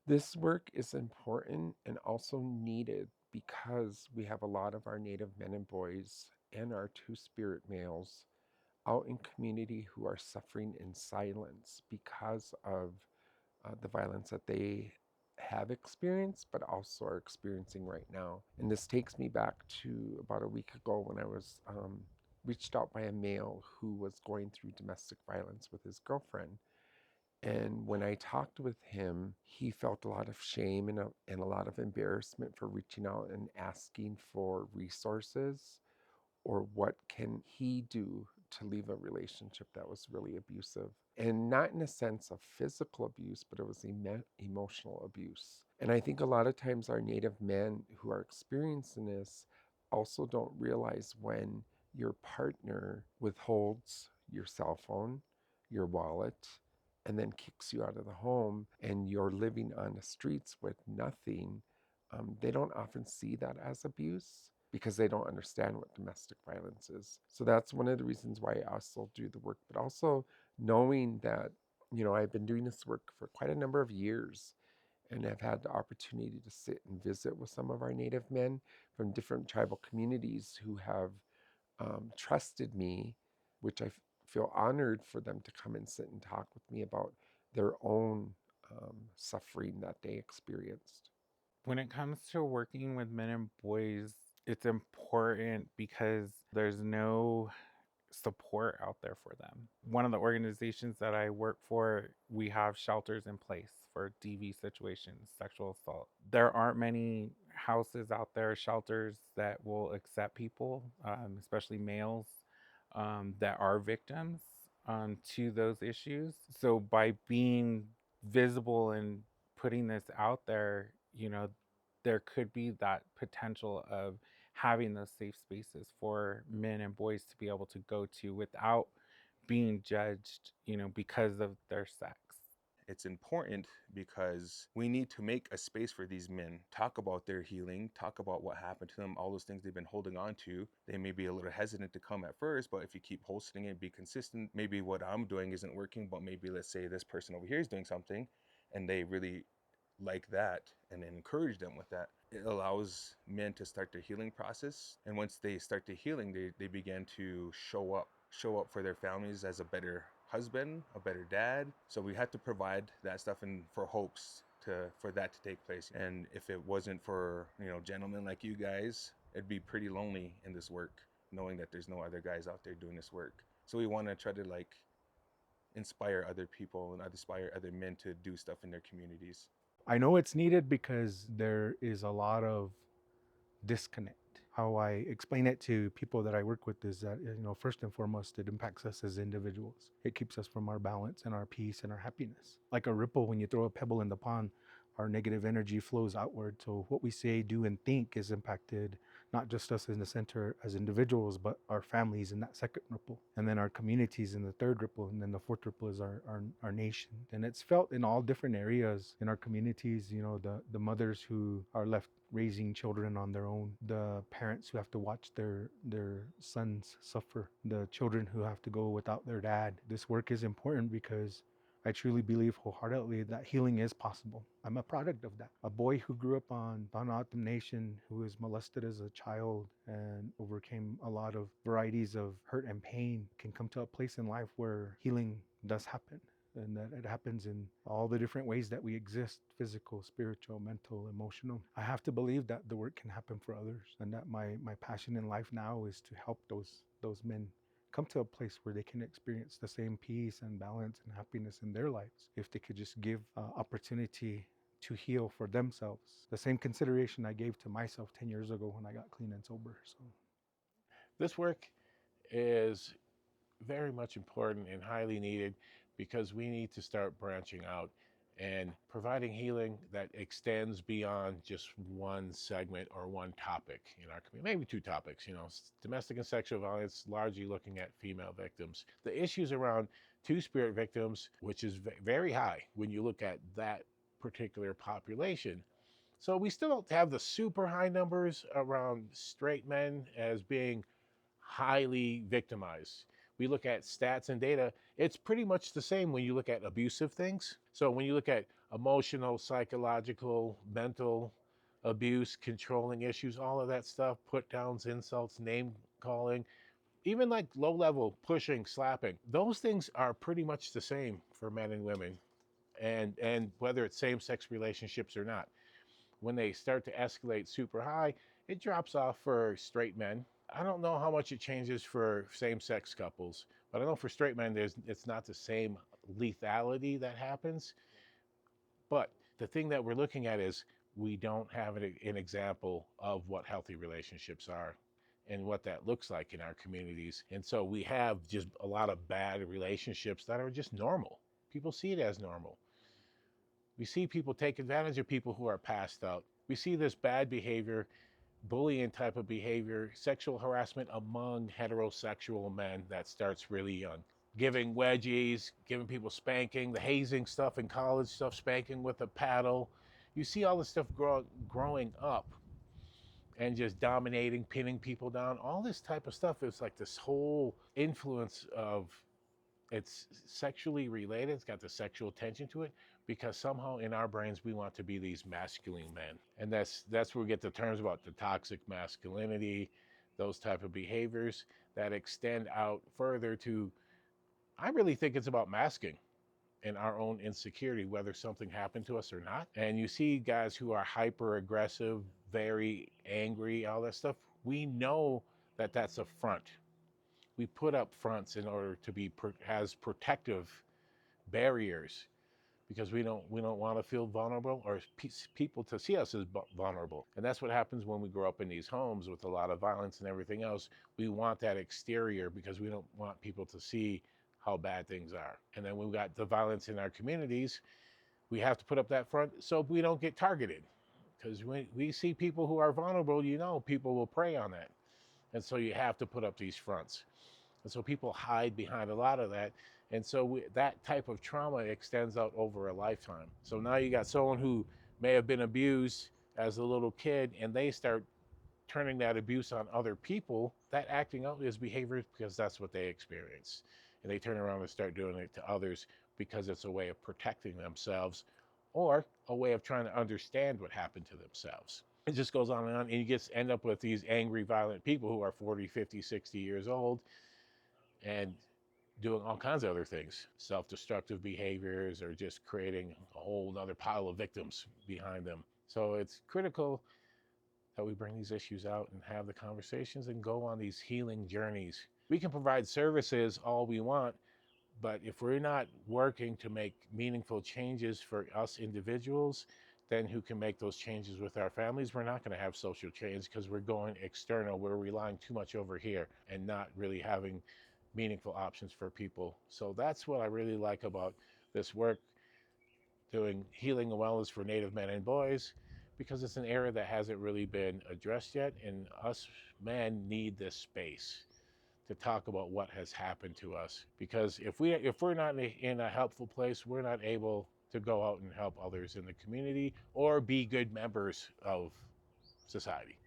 This work is important and also needed because we have a lot of our Native men and boys and our two-spirit males out in community who are suffering in silence because of the violence that they have experienced, but also are experiencing right now. And this takes me back to about a week ago when I was reached out by a male who was going through domestic violence with his girlfriend. And when I talked with him, he felt a lot of shame and a lot of embarrassment for reaching out and asking for resources or what can he do to leave a relationship that was really abusive. And not in a sense of physical abuse, but it was emotional abuse. And I think a lot of times our Native men who are experiencing this also don't realize when your partner withholds your cell phone, your wallet, and then kicks you out of the home and you're living on the streets with nothing, they don't often see that as abuse because they don't understand what domestic violence is. So that's one of the reasons why I also do the work, but also knowing that, I've been doing this work for quite a number of years and I've had the opportunity to sit and visit with some of our Native men from different tribal communities who have trusted me, which I feel honored for them to come and sit and talk with me about their own suffering that they experienced. When it comes to working with men and boys, it's important because there's no support out there for them. One of the organizations that I work for, we have shelters in place for DV situations, sexual assault. There aren't many houses out there, shelters that will accept people, especially males, that are victims to those issues. So by being visible and putting this out there, there could be that potential of having those safe spaces for men and boys to be able to go to without being judged, because of their sex. It's important because we need to make a space for these men, talk about their healing, talk about what happened to them, all those things they've been holding on to. They may be a little hesitant to come at first, but if you keep hosting it, be consistent, maybe what I'm doing isn't working, but maybe let's say this person over here is doing something and they really like that and then encourage them with that. It allows men to start their healing process. And once they start the healing, they begin to show up for their families as a better husband, a better dad. So we had to provide that stuff and for hopes for that to take place. And if it wasn't for, gentlemen like you guys, it'd be pretty lonely in this work, knowing that there's no other guys out there doing this work. So we want to try to inspire other people and inspire other men to do stuff in their communities. I know it's needed because there is a lot of disconnect. How I explain it to people that I work with is that, first and foremost, it impacts us as individuals. It keeps us from our balance and our peace and our happiness. Like a ripple, when you throw a pebble in the pond, our negative energy flows outward. So what we say, do, and think is impacted, not just us in the center as individuals, but our families in that second ripple, and then our communities in the third ripple, and then the fourth ripple is our nation. And it's felt in all different areas in our communities. The mothers who are left raising children on their own, the parents who have to watch their sons suffer, the children who have to go without their dad. This work is important because I truly believe wholeheartedly that healing is possible. I'm a product of that. A boy who grew up on Vanuatu Nation, who was molested as a child and overcame a lot of varieties of hurt and pain, can come to a place in life where healing does happen, and that it happens in all the different ways that we exist: physical, spiritual, mental, emotional. I have to believe that the work can happen for others, and that my passion in life now is to help those men come to a place where they can experience the same peace and balance and happiness in their lives if they could just give opportunity to heal for themselves. The same consideration I gave to myself 10 years ago when I got clean and sober. So This work is very much important and highly needed because we need to start branching out and providing healing that extends beyond just one segment or one topic in our community, maybe two topics, domestic and sexual violence, largely looking at female victims. The issues around two-spirit victims, which is very high when you look at that particular population. So we still don't have the super high numbers around straight men as being highly victimized. We look at stats and data, it's pretty much the same when you look at abusive things. So when you look at emotional, psychological, mental abuse, controlling issues, all of that stuff, put downs, insults, name calling, even like low level pushing, slapping. Those things are pretty much the same for men and women. And whether it's same sex relationships or not. When they start to escalate super high, it drops off for straight men. I don't know how much it changes for same sex couples, but I know for straight men, it's not the same lethality that happens. But the thing that we're looking at is we don't have an example of what healthy relationships are and what that looks like in our communities. And so we have just a lot of bad relationships that are just normal. People see it as normal. We see people take advantage of people who are passed out. We see this bad behavior, bullying type of behavior, sexual harassment among heterosexual men that starts really young. Giving wedgies, giving people spanking, the hazing stuff in college stuff, spanking with a paddle. You see all this stuff growing up and just dominating, pinning people down. All this type of stuff is like this whole influence of it's sexually related. It's got the sexual tension to it because somehow in our brains we want to be these masculine men, and that's where we get the terms about the toxic masculinity, those type of behaviors that extend out further to. I really think it's about masking and our own insecurity, whether something happened to us or not. And you see guys who are hyper aggressive, very angry, all that stuff. We know that that's a front. We put up fronts in order to be as protective barriers because we don't want to feel vulnerable or people to see us as vulnerable. And that's what happens when we grow up in these homes with a lot of violence and everything else. We want that exterior because we don't want people to see how bad things are. And then we've got the violence in our communities. We have to put up that front so we don't get targeted. Because when we see people who are vulnerable, people will prey on that. And so you have to put up these fronts. And so people hide behind a lot of that. And so that type of trauma extends out over a lifetime. So now you got someone who may have been abused as a little kid and they start turning that abuse on other people, that acting out is behavior because that's what they experience. And they turn around and start doing it to others because it's a way of protecting themselves or a way of trying to understand what happened to themselves. It just goes on, and you just end up with these angry, violent people who are 40, 50, 60 years old and doing all kinds of other things, self-destructive behaviors, or just creating a whole other pile of victims behind them. So it's critical that we bring these issues out and have the conversations and go on these healing journeys. We can provide services all we want, but if we're not working to make meaningful changes for us individuals, then who can make those changes with our families? We're not going to have social change because we're going external. We're relying too much over here and not really having meaningful options for people. So that's what I really like about this work, doing healing and wellness for Native men and boys, because it's an area that hasn't really been addressed yet, and us men need this space to talk about what has happened to us. Because if we're not in a helpful place, we're not able to go out and help others in the community or be good members of society.